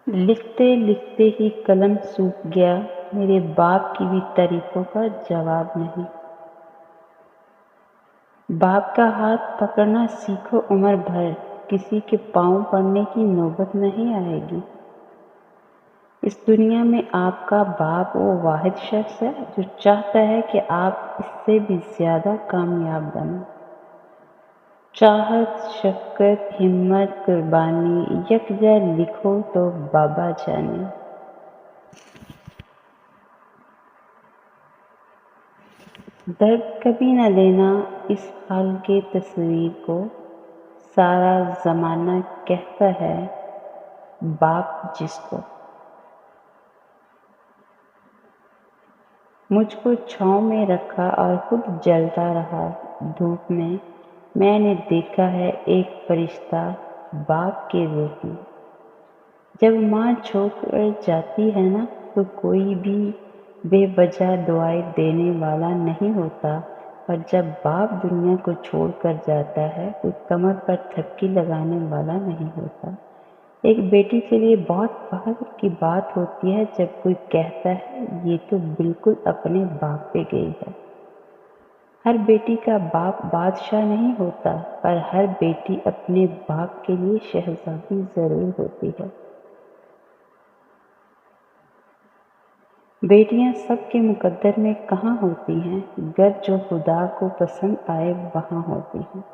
لکھتے لکھتے ہی قلم سوکھ گیا، میرے باپ کی بھی تعریفوں کا جواب نہیں۔ باپ کا ہاتھ پکڑنا سیکھو عمر بھر، کسی کے پاؤں پڑنے کی نوبت نہیں آئے گی۔ اس دنیا میں آپ کا باپ وہ واحد شخص ہے جو چاہتا ہے کہ آپ اس سے بھی زیادہ کامیاب بنیں۔ چاہت، شفقت، ہمت، قربانی یکجا لکھو تو بابا جانے۔ درد کبھی نہ لینا اس حال کے تصویر کو، سارا زمانہ کہتا ہے باپ جس کو۔ مجھ کو چھاؤں میں رکھا اور خود جلتا رہا دھوپ میں نے دیکھا ہے ایک فرشتہ باپ کے روپ میں۔ جب ماں چھوڑ کر جاتی ہے نا تو کوئی بھی بے وجہ دعائیں دینے والا نہیں ہوتا، اور جب باپ دنیا کو چھوڑ کر جاتا ہے کوئی کمر پر تھپکی لگانے والا نہیں ہوتا۔ ایک بیٹی کے لیے بہت فخر کی بات ہوتی ہے جب کوئی کہتا ہے یہ تو بالکل اپنے باپ پہ گئی ہے۔ ہر بیٹی کا باپ بادشاہ نہیں ہوتا، پر ہر بیٹی اپنے باپ کے لیے شہزادی ضرور ہوتی ہے۔ بیٹیاں سب کے مقدر میں کہاں ہوتی ہیں، گر جو خدا کو پسند آئے وہاں ہوتی ہیں۔